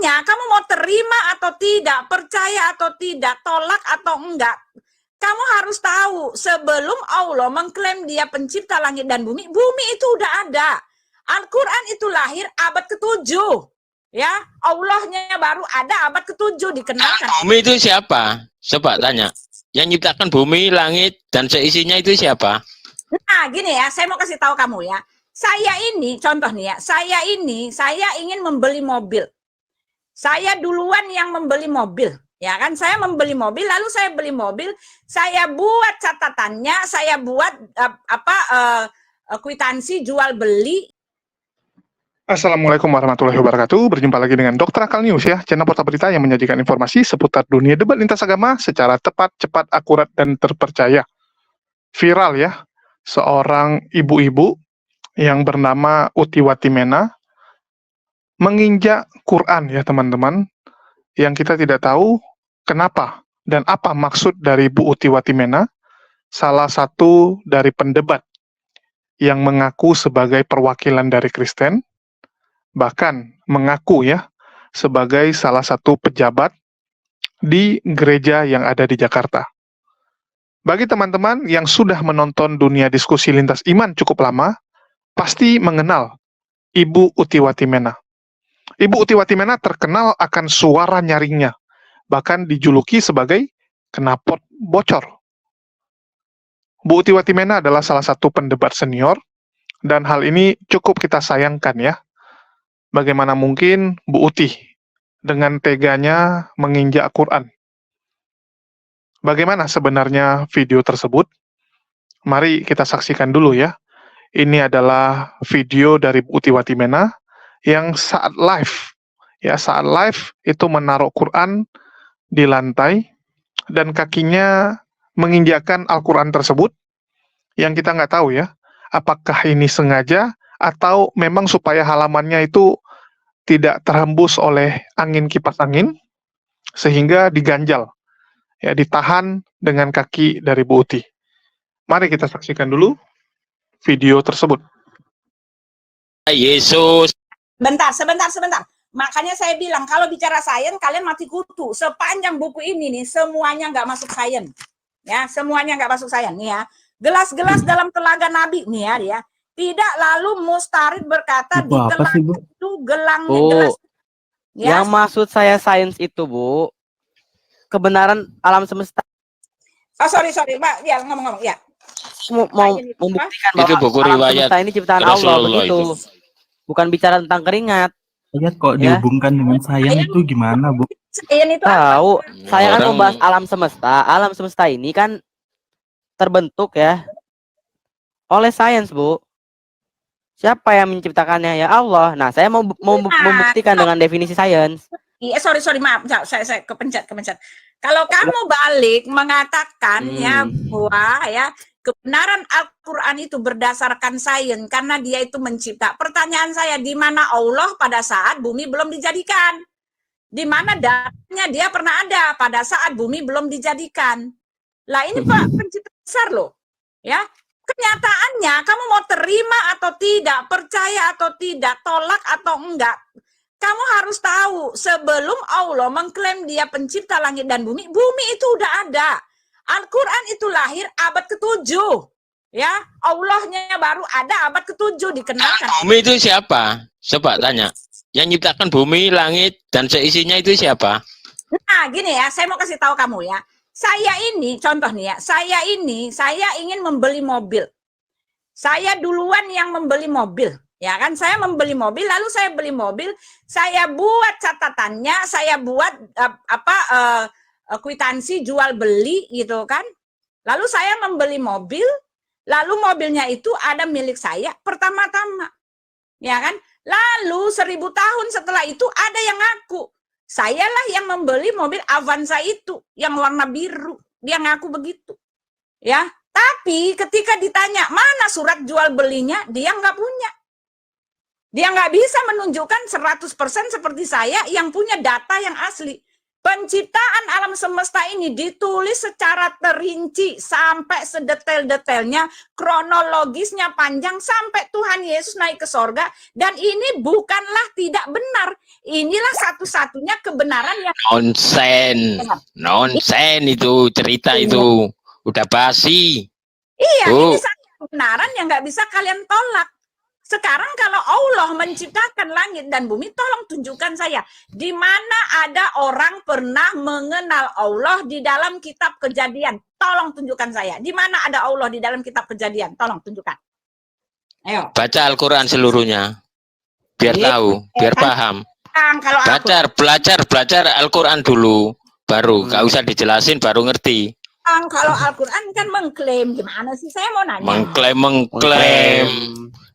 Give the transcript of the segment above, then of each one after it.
kenyataannya kamu mau terima atau tidak, percaya atau tidak, tolak atau enggak, kamu harus tahu sebelum Allah mengklaim dia pencipta langit dan bumi, bumi itu udah ada. Al-Quran itu lahir abad ke-7. Ya, Allahnya baru ada abad ke-7 dikenalkan. Bumi itu siapa? Coba tanya. Yang nyiptakan bumi, langit, dan seisinya itu siapa? Nah, gini ya, saya mau kasih tahu kamu ya. Saya ini, contoh nih ya, saya ingin membeli mobil. Saya duluan yang membeli mobil. Ya kan, saya membeli mobil, lalu saya beli mobil, saya buat catatannya, saya buat kwitansi jual beli. Assalamualaikum warahmatullahi wabarakatuh. Berjumpa lagi dengan Dr. Akal News ya, channel portal berita yang menyajikan informasi seputar dunia debat lintas agama secara tepat, cepat, akurat, dan terpercaya. Viral ya, seorang ibu-ibu yang bernama Uti Watimena menginjak Quran ya teman-teman, yang kita tidak tahu kenapa dan apa maksud dari Bu Uti Watimena, salah satu dari pendebat yang mengaku sebagai perwakilan dari Kristen, bahkan mengaku ya sebagai salah satu pejabat di gereja yang ada di Jakarta. Bagi teman-teman yang sudah menonton dunia diskusi lintas iman cukup lama, pasti mengenal Ibu Uti Watimena. Ibu Uti Watimena terkenal akan suara nyaringnya, bahkan dijuluki sebagai knalpot bocor. Bu Uti Watimena adalah salah satu pendebat senior, dan hal ini cukup kita sayangkan ya. Bagaimana mungkin Bu Uti dengan teganya menginjak Quran? Bagaimana sebenarnya video tersebut? Mari kita saksikan dulu ya. Ini adalah video dari Bu Uti Watimena yang saat live itu menaruh Quran di lantai dan kakinya menginjakkan Al-Quran tersebut, yang kita nggak tahu ya, apakah ini sengaja atau memang supaya halamannya itu tidak terhembus oleh angin kipas angin, sehingga diganjal, ya, ditahan dengan kaki dari Bu Uti. Mari kita saksikan dulu video tersebut. Yesus. Sebentar. Makanya saya bilang, kalau bicara sains, kalian mati kutu. Sepanjang buku ini nih, semuanya nggak masuk sains. Ya, semuanya nggak masuk sains. Nih ya, gelas-gelas dalam telaga Nabi, nih ya, dia. Tidak lalu Mustarid berkata di telaga itu gelangnya gelas. Ya? Yang maksud saya sains itu, Bu, kebenaran alam semesta. Oh, sorry, Mbak. Ya, ngomong-ngomong, ya. Mau membuktikan bahwa itu buku alam riwayat semesta ini ciptaan Allah, begitu. Itu. Bukan bicara tentang keringat. Lihat kok ya? Dihubungkan dengan sayang itu gimana, Bu? Sayang itu tahu, saya kan membahas alam semesta. Alam semesta ini kan terbentuk ya oleh sains, Bu. Siapa yang menciptakannya? Ya Allah. Nah, saya mau membuktikan dengan definisi sains. Iya, sorry, maaf, saya kepencet. Kalau kamu balik mengatakan ya bahwa ya kebenaran Al-Quran itu berdasarkan sains karena dia itu mencipta. Pertanyaan saya, di mana Allah pada saat bumi belum dijadikan? Di mana datanya dia pernah ada pada saat bumi belum dijadikan? Lah ini Pak pencipta besar loh, ya. Kenyataannya kamu mau terima atau tidak, percaya atau tidak, tolak atau enggak, kamu harus tahu sebelum Allah mengklaim dia pencipta langit dan bumi, bumi itu udah ada. Al-Quran itu lahir abad ke-7. Ya, Allahnya baru ada abad ke-7 dikenalkan. Bumi itu siapa? Coba tanya. Yang nyiptakan bumi, langit, dan seisinya itu siapa? Nah, gini ya, saya mau kasih tahu kamu ya. Saya ini, contoh nih ya, saya ingin membeli mobil. Saya duluan yang membeli mobil. Ya kan, saya membeli mobil, lalu saya beli mobil, saya buat catatannya, saya buat kwitansi jual beli gitu kan. Lalu saya membeli mobil, lalu mobilnya itu ada milik saya pertama-tama. Ya kan? Lalu 1000 tahun setelah itu ada yang ngaku. Sayalah yang membeli mobil Avanza itu yang warna biru. Dia ngaku begitu. Ya, tapi ketika ditanya mana surat jual belinya, dia nggak punya. Dia nggak bisa menunjukkan 100% seperti saya yang punya data yang asli. Penciptaan alam semesta ini ditulis secara terinci sampai sedetail-detailnya, kronologisnya panjang sampai Tuhan Yesus naik ke sorga, dan ini bukanlah tidak benar. Inilah satu-satunya kebenaran yang Nonsen itu cerita itu udah basi. iya, Bu. ini satu kebenaran yang nggak bisa kalian tolak. Sekarang kalau Allah menciptakan langit dan bumi, tolong tunjukkan saya di mana ada orang pernah mengenal Allah di dalam kitab Kejadian. Tolong tunjukkan saya. Di mana ada Allah di dalam kitab Kejadian? Tolong tunjukkan. Ayo. Baca Al-Quran seluruhnya. Biar tahu, biar paham. Kalau Belajar Al-Quran dulu. Baru, gak usah dijelasin, baru ngerti. kalau Al-Quran kan mengklaim, gimana sih? Saya mau nanya. Mengklaim.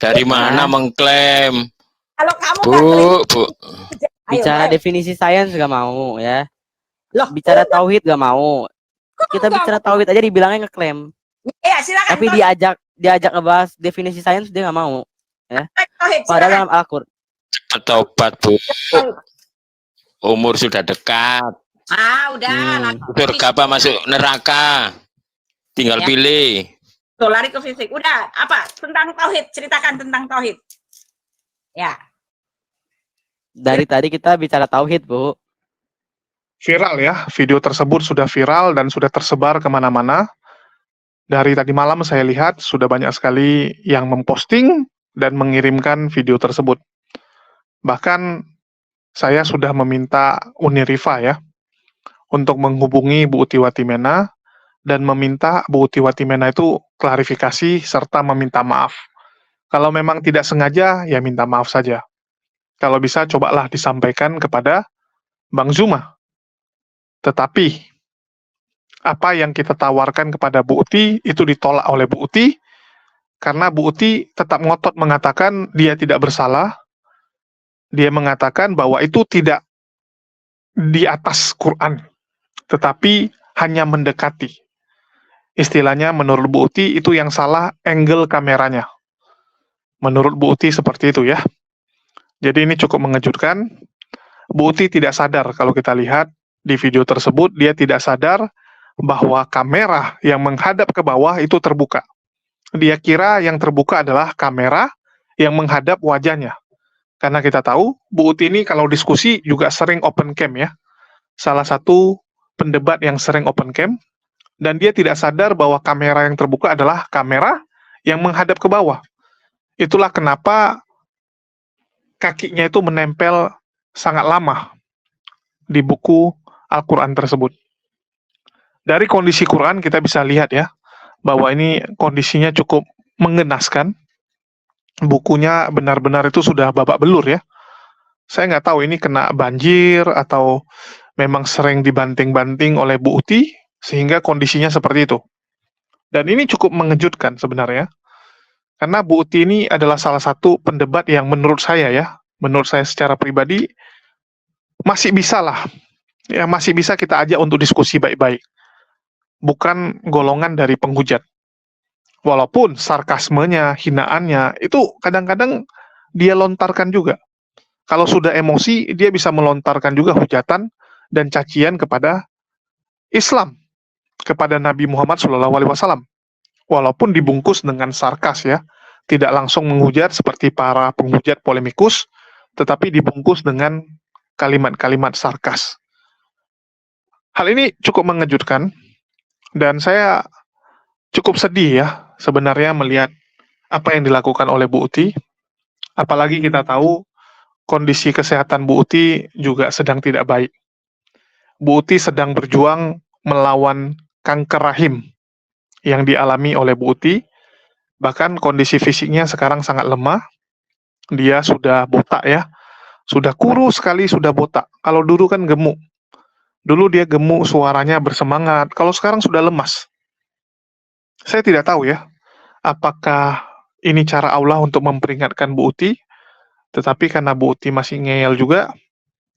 Dari mana mengklaim? Kalau kamu Bu. Bicara ayo. definisi sains gak mau ya. Loh, Bicara tauhid gak mau. Kita bicara tauhid aja dibilangnya ngeklaim. Iya, silakan. Tapi diajak ngebahas definisi sains dia gak mau. Ya. Tauhid, Padahal silakan. dalam Al-Quran. Tobat, Bu. Umur sudah dekat. Udah. Surga apa masuk neraka? Tinggal Ya. pilih. Tuh, lari ke fisik. Udah, apa? Tentang tauhid, ceritakan tentang tauhid. Ya. Dari tadi kita bicara tauhid, Bu. Viral ya, video tersebut sudah viral dan sudah tersebar kemana-mana. Dari tadi malam saya lihat sudah banyak sekali yang memposting dan mengirimkan video tersebut. Bahkan saya sudah meminta Unirifa ya untuk menghubungi Bu Uti Watimena dan meminta Bu Uti Watimena itu klarifikasi serta meminta maaf. Kalau memang tidak sengaja, ya minta maaf saja. Kalau bisa, cobalah disampaikan kepada Bang Zuma. Tetapi, apa yang kita tawarkan kepada Bu Uti, itu ditolak oleh Bu Uti, karena Bu Uti tetap ngotot mengatakan dia tidak bersalah. Dia mengatakan bahwa itu tidak di atas Quran, tetapi hanya mendekati. Istilahnya menurut Bu Uti itu yang salah angle kameranya. Menurut Bu Uti seperti itu ya. Jadi ini cukup mengejutkan. Bu Uti tidak sadar kalau kita lihat di video tersebut, dia tidak sadar bahwa kamera yang menghadap ke bawah itu terbuka. Dia kira yang terbuka adalah kamera yang menghadap wajahnya. Karena kita tahu, Bu Uti ini kalau diskusi juga sering open cam ya. Salah satu pendebat yang sering open cam. Dan dia tidak sadar bahwa kamera yang terbuka adalah kamera yang menghadap ke bawah. Itulah kenapa kakinya itu menempel sangat lama di buku Al-Quran tersebut. Dari kondisi Quran kita bisa lihat ya, bahwa ini kondisinya cukup mengenaskan. Bukunya benar-benar itu sudah babak belur ya. Saya nggak tahu ini kena banjir atau memang sering dibanting-banting oleh Bu Uti, sehingga kondisinya seperti itu. Dan ini cukup mengejutkan sebenarnya. Karena Bu Uti ini adalah salah satu pendebat yang menurut saya secara pribadi, masih bisa lah. Ya, masih bisa kita ajak untuk diskusi baik-baik. Bukan golongan dari penghujat. Walaupun sarkasmenya, hinaannya, itu kadang-kadang dia lontarkan juga. Kalau sudah emosi, dia bisa melontarkan juga hujatan dan cacian kepada Islam, kepada Nabi Muhammad SAW. Walaupun dibungkus dengan sarkas ya, tidak langsung menghujat seperti para penghujat polemikus, tetapi dibungkus dengan kalimat-kalimat sarkas. Hal ini cukup mengejutkan, dan saya cukup sedih ya sebenarnya melihat apa yang dilakukan oleh Bu Uti. Apalagi kita tahu kondisi kesehatan Bu Uti juga sedang tidak baik. Bu Uti sedang berjuang melawan kanker rahim yang dialami oleh Bu Uti. Bahkan kondisi fisiknya sekarang sangat lemah. Dia sudah botak ya. Sudah kurus sekali, sudah botak. Kalau dulu kan gemuk. Dulu dia gemuk, suaranya bersemangat. Kalau sekarang sudah lemas. Saya tidak tahu ya, apakah ini cara Allah untuk memperingatkan Bu Uti, tetapi karena Bu Uti masih ngeyel juga,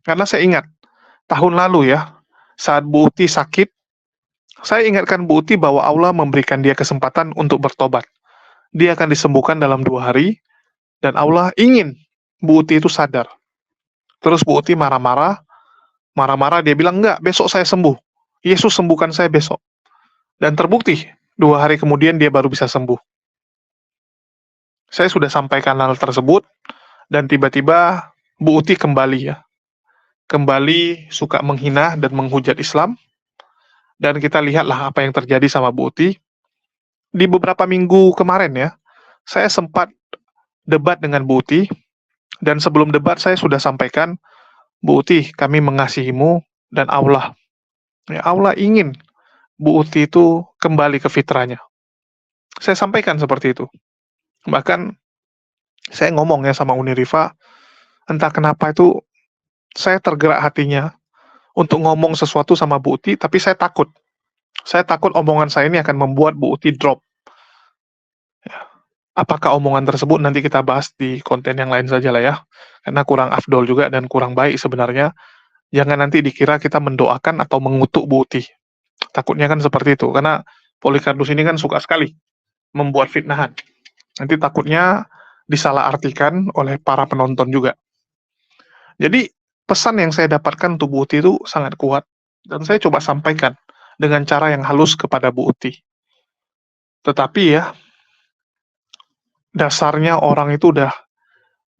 karena saya ingat, tahun lalu ya, saat Bu Uti sakit, saya ingatkan Bu Uti bahwa Allah memberikan dia kesempatan untuk bertobat. Dia akan disembuhkan dalam 2 hari, dan Allah ingin Bu Uti itu sadar. Terus Bu Uti marah-marah, Marah-marah dia bilang, enggak, besok saya sembuh. Yesus sembuhkan saya besok. Dan terbukti, 2 hari kemudian dia baru bisa sembuh. Saya sudah sampaikan hal tersebut, dan tiba-tiba Bu Uti kembali ya. Kembali suka menghina dan menghujat Islam. Dan kita lihatlah apa yang terjadi sama Bu Uti. Di beberapa minggu kemarin ya, saya sempat debat dengan Bu Uti. Dan sebelum debat saya sudah sampaikan, Bu Uti, kami mengasihimu dan Allah. Ya, Allah ingin Bu Uti itu kembali ke fitrahnya. Saya sampaikan seperti itu. Bahkan saya ngomong ya sama Uni Rifa, entah kenapa itu saya tergerak hatinya untuk ngomong sesuatu sama Bu Uti, tapi saya takut. Saya takut omongan saya ini akan membuat Bu Uti drop. Ya. Apakah omongan tersebut nanti kita bahas di konten yang lain saja lah ya. Karena kurang afdol juga dan kurang baik sebenarnya. Jangan nanti dikira kita mendoakan atau mengutuk Bu Uti. Takutnya kan seperti itu. Karena Polycardus ini kan suka sekali membuat fitnahan. Nanti takutnya disalahartikan oleh para penonton juga. Jadi pesan yang saya dapatkan untuk Bu Uti itu sangat kuat. Dan saya coba sampaikan dengan cara yang halus kepada Bu Uti. Tetapi ya, dasarnya orang itu udah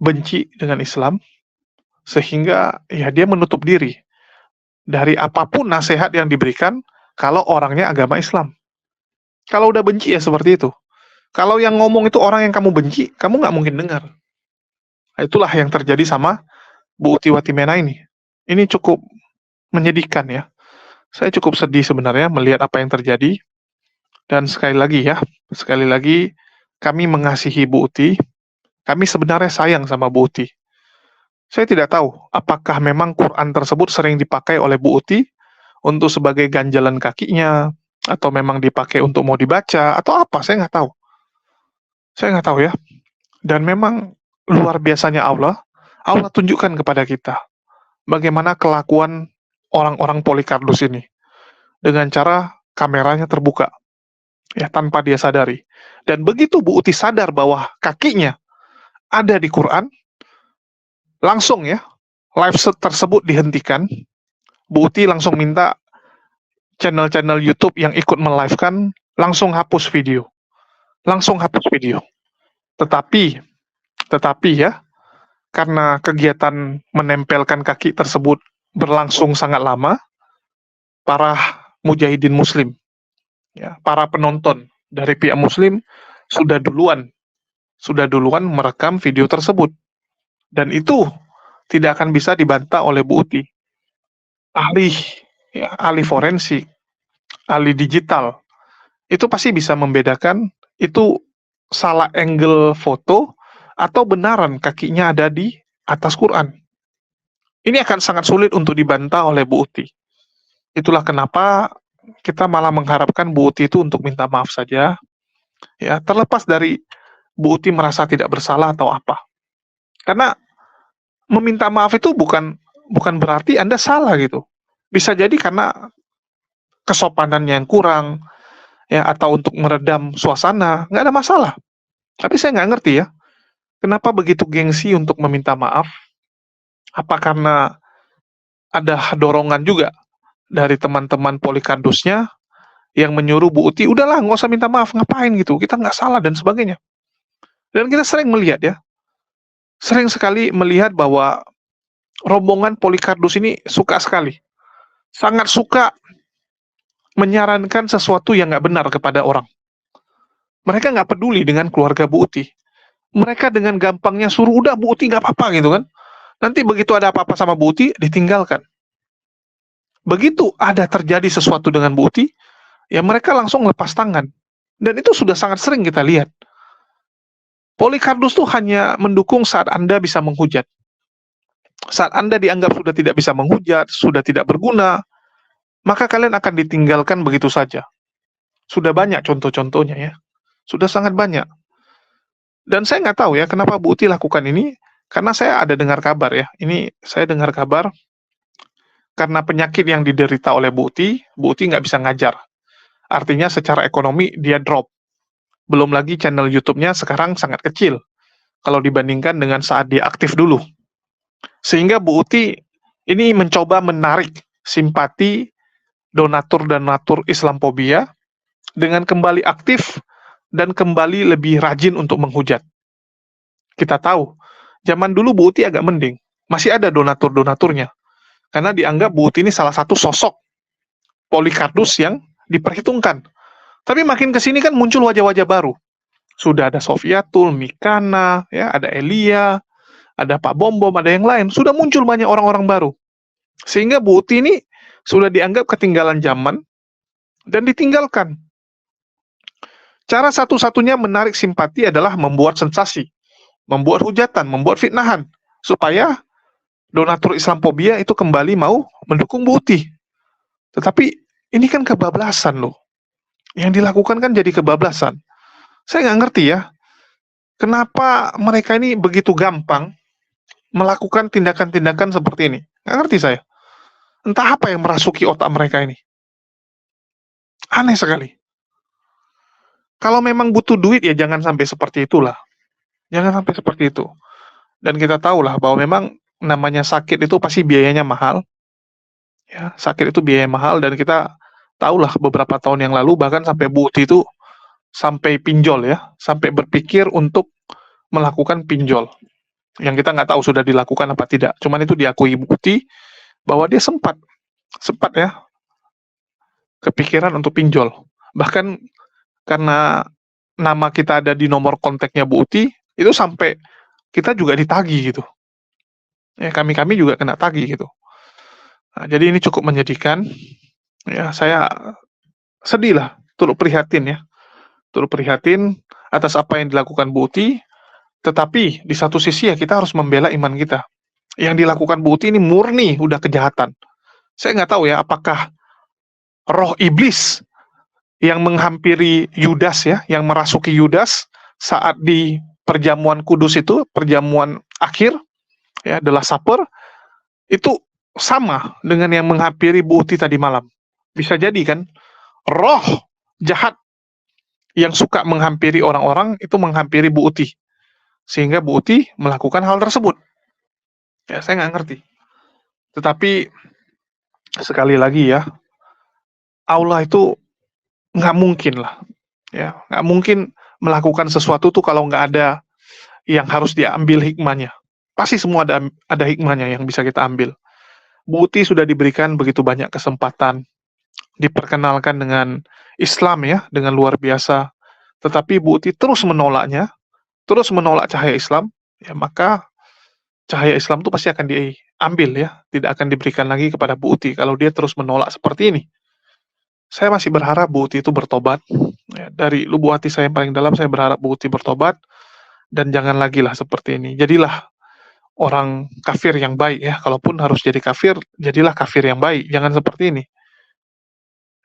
benci dengan Islam, sehingga ya dia menutup diri dari apapun nasihat yang diberikan kalau orangnya agama Islam. Kalau udah benci ya seperti itu. Kalau yang ngomong itu orang yang kamu benci, kamu nggak mungkin dengar. Nah, itulah yang terjadi sama Bu Uti Watimena ini. Ini cukup menyedihkan ya. Saya cukup sedih sebenarnya melihat apa yang terjadi. Dan sekali lagi kami mengasihi Bu Uti. Kami sebenarnya sayang sama Bu Uti. Saya tidak tahu apakah memang Quran tersebut sering dipakai oleh Bu Uti untuk sebagai ganjalan kakinya, atau memang dipakai untuk mau dibaca, atau apa, saya nggak tahu. Saya nggak tahu ya. Dan memang luar biasanya Allah tunjukkan kepada kita bagaimana kelakuan orang-orang Polycardus ini. Dengan cara kameranya terbuka, ya tanpa dia sadari. Dan begitu Bu Uti sadar bahwa kakinya ada di Quran, langsung ya, live tersebut dihentikan. Bu Uti langsung minta channel-channel YouTube yang ikut melive-kan langsung hapus video. Tetapi ya, karena kegiatan menempelkan kaki tersebut berlangsung sangat lama, para mujahidin muslim, ya, para penonton dari pihak muslim sudah duluan merekam video tersebut. Dan itu tidak akan bisa dibantah oleh Bu Uti. Ahli forensik, ahli digital, itu pasti bisa membedakan itu salah angle foto atau benaran kakinya ada di atas Quran. Ini akan sangat sulit untuk dibantah oleh Bu Uti. Itulah kenapa kita malah mengharapkan Bu Uti itu untuk minta maaf saja. Ya, terlepas dari Bu Uti merasa tidak bersalah atau apa. Karena meminta maaf itu bukan berarti Anda salah gitu. Bisa jadi karena kesopanannya yang kurang, ya, atau untuk meredam suasana, nggak ada masalah. Tapi saya nggak ngerti ya, kenapa begitu gengsi untuk meminta maaf? Apa karena ada dorongan juga dari teman-teman Polycardusnya yang menyuruh Bu Uti, udahlah nggak usah minta maaf, ngapain gitu, kita nggak salah dan sebagainya. Dan kita sering melihat ya, sering sekali melihat bahwa rombongan Polycardus ini suka sekali, sangat suka menyarankan sesuatu yang nggak benar kepada orang. Mereka nggak peduli dengan keluarga Bu Uti. Mereka dengan gampangnya suruh, udah Bu Uti nggak apa-apa gitu kan. Nanti begitu ada apa-apa sama Bu Uti, ditinggalkan. Begitu ada terjadi sesuatu dengan Bu Uti, ya mereka langsung lepas tangan. Dan itu sudah sangat sering kita lihat. Polycardus tuh hanya mendukung saat Anda bisa menghujat. Saat Anda dianggap sudah tidak bisa menghujat, sudah tidak berguna, maka kalian akan ditinggalkan begitu saja. Sudah banyak contoh-contohnya ya. Sudah sangat banyak. Dan saya nggak tahu ya kenapa Bu Uti lakukan ini, karena saya ada dengar kabar ya. Ini saya dengar kabar karena penyakit yang diderita oleh Bu Uti nggak bisa ngajar. Artinya secara ekonomi dia drop. Belum lagi channel YouTube-nya sekarang sangat kecil kalau dibandingkan dengan saat dia aktif dulu. Sehingga Bu Uti ini mencoba menarik simpati donatur Islamophobia dengan kembali aktif dan kembali lebih rajin untuk menghujat. Kita tahu, zaman dulu Bu Uti agak mending, masih ada donaturnya, karena dianggap Bu Uti ini salah satu sosok Polikardus yang diperhitungkan. Tapi makin kesini kan muncul wajah-wajah baru. Sudah ada Sofiatul, Mikana, ya, ada Elia, ada Pak Bom, ada yang lain. Sudah muncul banyak orang-orang baru. Sehingga Bu Uti ini sudah dianggap ketinggalan zaman dan ditinggalkan. Cara satu-satunya menarik simpati adalah membuat sensasi, membuat hujatan, membuat fitnahan, supaya donatur Islamophobia itu kembali mau mendukung Bu Uti. Tetapi ini kan kebablasan loh. Yang dilakukan kan jadi kebablasan. Saya nggak ngerti ya, kenapa mereka ini begitu gampang melakukan tindakan-tindakan seperti ini. Nggak ngerti saya. Entah apa yang merasuki otak mereka ini. Aneh sekali. Kalau memang butuh duit ya jangan sampai seperti itulah. Jangan sampai seperti itu. Dan kita tahulah bahwa memang namanya sakit itu pasti biayanya mahal. Ya, sakit itu biaya mahal dan kita tahulah beberapa tahun yang lalu bahkan sampai Bu Uti itu sampai pinjol ya, sampai berpikir untuk melakukan pinjol. Yang kita nggak tahu sudah dilakukan apa tidak. Cuman itu diakui Bu Uti bahwa dia sempat ya kepikiran untuk pinjol. Bahkan karena nama kita ada di nomor kontaknya Bu Uti, itu sampai kita juga ditagih gitu. Ya, kami juga kena tagih gitu. Nah, jadi ini cukup menyedihkan. Ya, saya sedih lah, turut prihatin ya. Turut prihatin atas apa yang dilakukan Bu Uti, tetapi di satu sisi ya kita harus membela iman kita. Yang dilakukan Bu Uti ini murni udah kejahatan. Saya nggak tahu ya apakah roh iblis yang menghampiri Yudas ya, yang merasuki Yudas saat di perjamuan kudus itu, perjamuan akhir, ya, The Last Supper, itu sama dengan yang menghampiri Bu Uti tadi malam. Bisa jadi kan, roh jahat yang suka menghampiri orang-orang itu menghampiri Bu Uti. Sehingga Bu Uti melakukan hal tersebut. Ya, saya nggak ngerti. Tetapi, sekali lagi ya, Allah itu nggak mungkin lah. Ya, nggak mungkin melakukan sesuatu tuh kalau nggak ada yang harus diambil hikmahnya. Pasti semua ada hikmahnya yang bisa kita ambil. Bu Uti sudah diberikan begitu banyak kesempatan, diperkenalkan dengan Islam ya, dengan luar biasa. Tetapi Bu Uti terus menolaknya, terus menolak cahaya Islam, ya maka cahaya Islam itu pasti akan diambil ya, tidak akan diberikan lagi kepada Bu Uti kalau dia terus menolak seperti ini. Saya masih berharap Bu Uti itu bertobat. Ya, dari lubuk hati saya yang paling dalam, saya berharap Bu Uti bertobat dan jangan lagi lah seperti ini. Jadilah orang kafir yang baik ya. Kalaupun harus jadi kafir, jadilah kafir yang baik. Jangan seperti ini.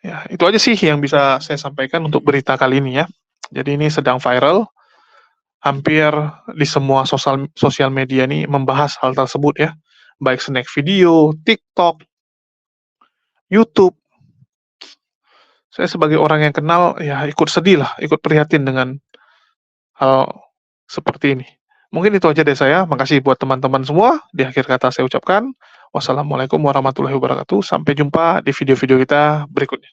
Ya, itu aja sih yang bisa saya sampaikan untuk berita kali ini ya. Jadi ini sedang viral. Hampir di semua sosial media ini membahas hal tersebut ya. Baik snack video, TikTok, YouTube. Saya sebagai orang yang kenal ya ikut sedih lah, ikut prihatin dengan hal seperti ini. Mungkin itu aja dari saya. Makasih buat teman-teman semua. Di akhir kata saya ucapkan wassalamualaikum warahmatullahi wabarakatuh. Sampai jumpa di video-video kita berikutnya.